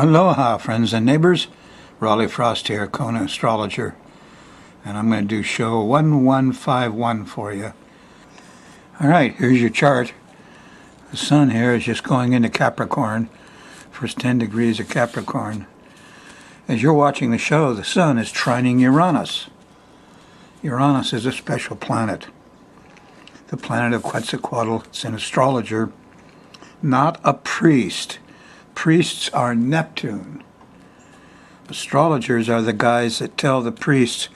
Aloha, friends and neighbors. Raleigh Frost here, Kona astrologer, and I'm going to do show 1151 for you. All right, here's your chart. The sun here is just going into Capricorn, first 10 degrees of Capricorn. As you're watching the show, the sun is trining Uranus. Uranus is a special planet, the planet of Quetzalcoatl. It's an astrologer, not a priest. Priests are Neptune. Astrologers are the guys that tell the priests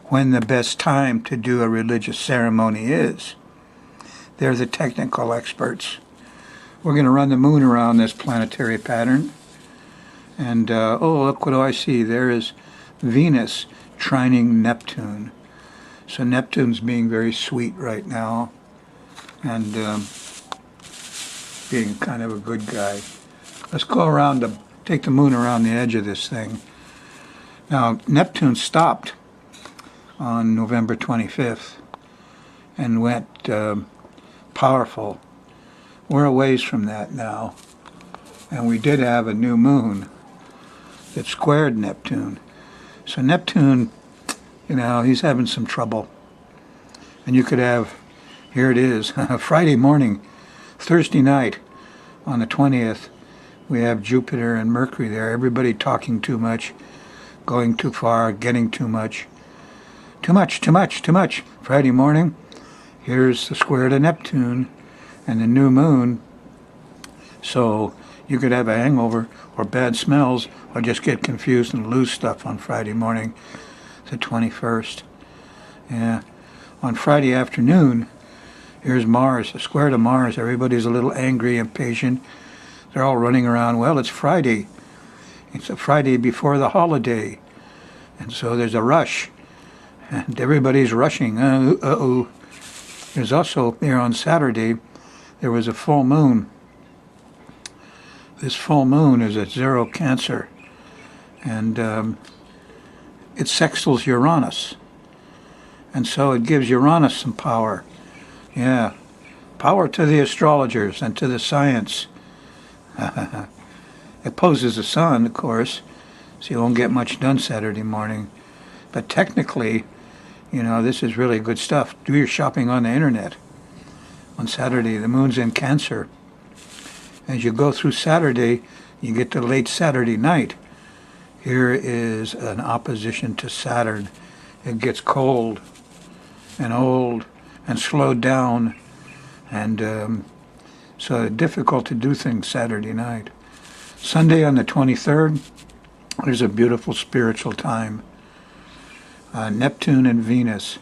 when the best time to do a religious ceremony is. They're the technical experts. We're going to run the moon around this planetary pattern. And, oh, look what do I see. There is Venus trining Neptune. So Neptune's being very sweet right now and being kind of a good guy. Let's go around, take the moon around the edge of this thing. Now, Neptune stopped on November 25th and went powerful. We're a ways from that now. And we did have a new moon that squared Neptune. So Neptune, you know, he's having some trouble. And you could have, here it is, Friday morning, Thursday night on the 20th, we have Jupiter and Mercury there. Everybody talking too much, going too far, getting too much. Too much, too much, too much. Friday morning, here's the square to Neptune and the new moon. So you could have a hangover or bad smells or just get confused and lose stuff on Friday morning, the 21st. Yeah. On Friday afternoon, here's Mars, the square to Mars. Everybody's a little angry, impatient. They're all running around. Well, it's Friday. It's a Friday before the holiday. And so there's a rush. And everybody's rushing. Uh-oh. There's also, here on Saturday, there was a full moon. This full moon is at 0 Cancer. And it sextiles Uranus. And so it gives Uranus some power. Yeah. Power to the astrologers and to the science. It opposes the sun, of course, so you won't get much done Saturday morning. But technically, you know, this is really good stuff. Do your shopping on the internet. On Saturday, the moon's in Cancer. As you go through Saturday, you get to late Saturday night. Here is an opposition to Saturn. It gets cold and old and slowed down, and so difficult to do things Saturday night. Sunday on the 23rd, there's a beautiful spiritual time. Neptune and Venus.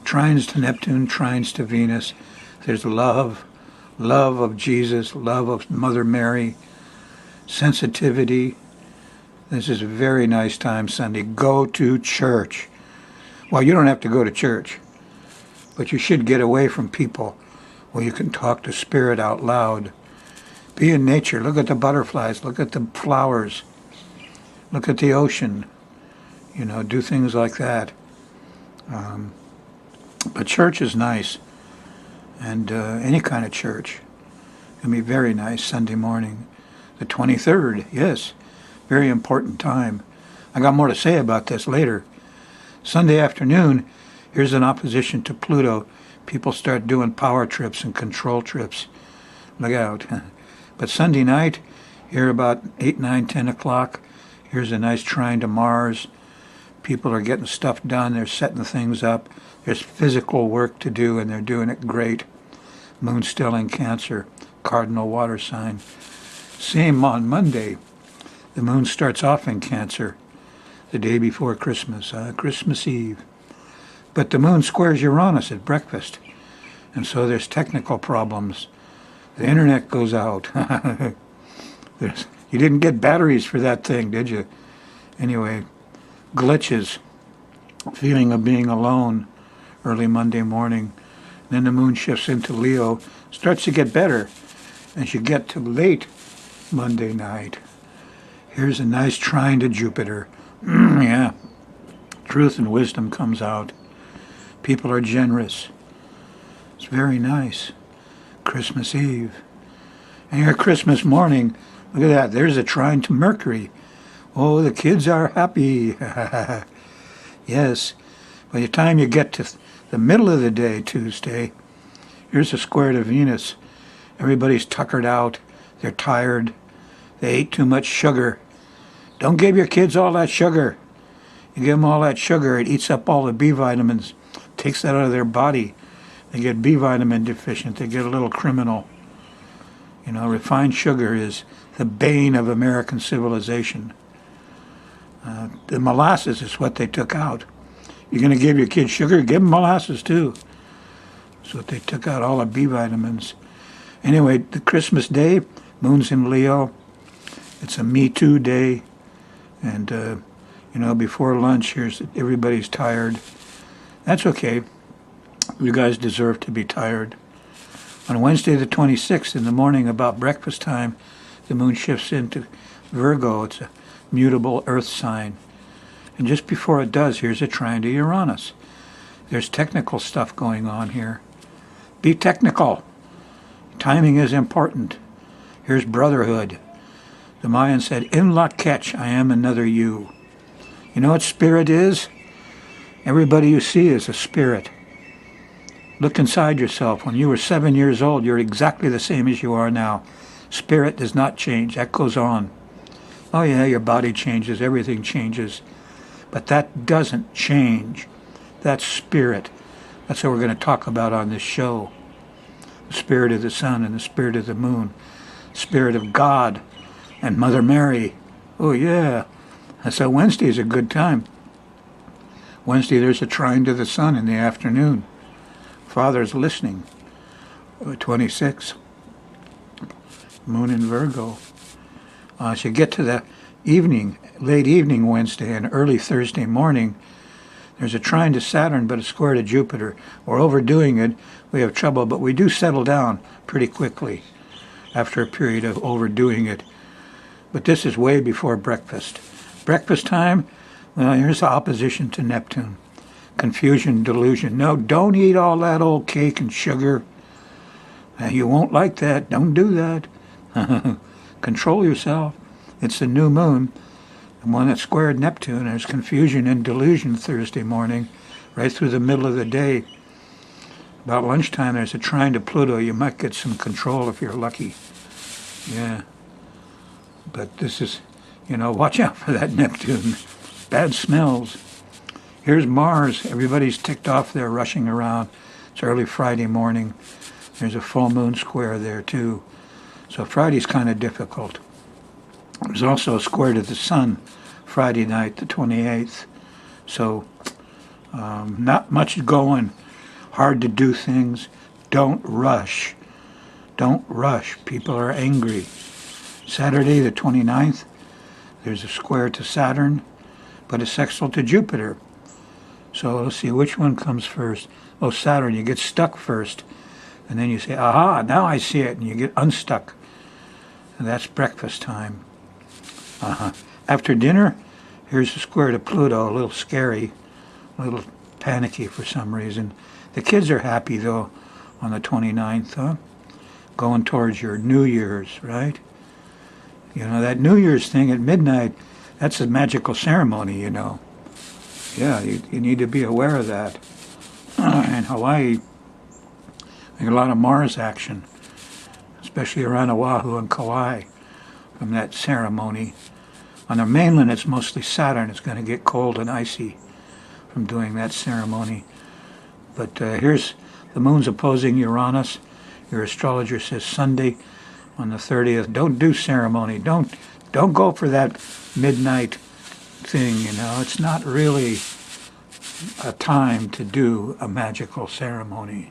Trines to Neptune, trines to Venus. There's love of Jesus, love of Mother Mary, sensitivity. This is a very nice time Sunday. Go to church. Well, you don't have to go to church, but you should get away from people where you can talk to spirit out loud. Be in nature. Look at the butterflies. Look at the flowers. Look at the ocean. You know, do things like that. But church is nice. And any kind of church can be very nice Sunday morning. The 23rd, yes. Very important time. I got more to say about this later. Sunday afternoon, here's an opposition to Pluto. People start doing power trips and control trips. Look out. But Sunday night, here about 8, 9, 10 o'clock, here's a nice trine to Mars. People are getting stuff done. They're setting things up. There's physical work to do, and they're doing it great. Moon's still in Cancer, cardinal water sign. Same on Monday. The moon starts off in Cancer, the day before Christmas, Christmas Eve. But the moon squares Uranus at breakfast, and so there's technical problems. The internet goes out. You didn't get batteries for that thing, did you? Anyway, glitches, feeling of being alone early Monday morning. Then the moon shifts into Leo, starts to get better as you get to late Monday night. Here's a nice trine to Jupiter. Yeah, truth and wisdom comes out. People are generous. It's very nice. Christmas Eve. And here Christmas morning, Look at that. There's a trine to Mercury. Oh, the kids are happy. Yes. By the time you get to the middle of the day, Tuesday, here's a square to Venus. Everybody's tuckered out. They're tired. They ate too much sugar. Don't give your kids all that sugar. You give them all that sugar, it eats up all the B vitamins, takes that out of their body. They get B vitamin deficient. They get a little criminal. You know, refined sugar is the bane of American civilization. The molasses is what they took out. You're going to give your kids sugar? Give them molasses too. That's what they took out, all the B vitamins. Anyway, the Christmas day, moon's in Leo. It's a Me Too day. And, you know, before lunch, everybody's tired. That's okay. You guys deserve to be tired. On Wednesday the 26th in the morning, about breakfast time, the moon shifts into Virgo. It's a mutable earth sign. And just before it does, here's a trine to Uranus. There's technical stuff going on here. Be technical. Timing is important. Here's brotherhood. The Mayan said, "In la catch, I am another you." You know what spirit is? Everybody you see is a spirit. Look inside yourself. When you were 7 years old, you're exactly the same as you are now. Spirit does not change. That goes on. Oh yeah, your body changes, everything changes. But that doesn't change. That's spirit. That's what we're going to talk about on this show. The spirit of the sun and the spirit of the moon. Spirit of God and Mother Mary. Oh yeah. So Wednesday is a good time. Wednesday there's a trine to the sun in the afternoon. Father's listening. 26. Moon in Virgo. As you get to the evening, late evening Wednesday and early Thursday morning, there's a trine to Saturn but a square to Jupiter. We're overdoing it. We have trouble, but we do settle down pretty quickly after a period of overdoing it. But this is way before breakfast. Breakfast time, well, here's the opposition to Neptune. Confusion, delusion. No, don't eat all that old cake and sugar. You won't like that. Don't do that. Control yourself. It's the new moon, the one that squared Neptune. There's confusion and delusion Thursday morning, right through the middle of the day. About lunchtime, there's a trine to Pluto. You might get some control if you're lucky. Yeah. But this is, you know, watch out for that Neptune. Bad smells. Here's Mars. Everybody's ticked off there, rushing around. It's early Friday morning. There's a full moon square there, too. So Friday's kind of difficult. There's also a square to the sun Friday night, the 28th. So not much going. Hard to do things. Don't rush. Don't rush. People are angry. Saturday, the 29th, there's a square to Saturn, but a sextile to Jupiter. So let's see which one comes first. Oh, Saturn, you get stuck first. And then you say, aha, now I see it. And you get unstuck. And that's breakfast time. After dinner, here's a square to Pluto. A little scary. A little panicky for some reason. The kids are happy, though, on the 29th, huh? Going towards your New Year's, right? You know, that New Year's thing at midnight, that's a magical ceremony, you know. Yeah, you need to be aware of that. In Hawaii, there's a lot of Mars action, especially around Oahu and Kauai from that ceremony. On the mainland, it's mostly Saturn. It's going to get cold and icy from doing that ceremony. But here's the moon's opposing Uranus. Your astrologer says Sunday on the 30th, don't do ceremony. Don't go for that midnight thing, you know. It's not really a time to do a magical ceremony.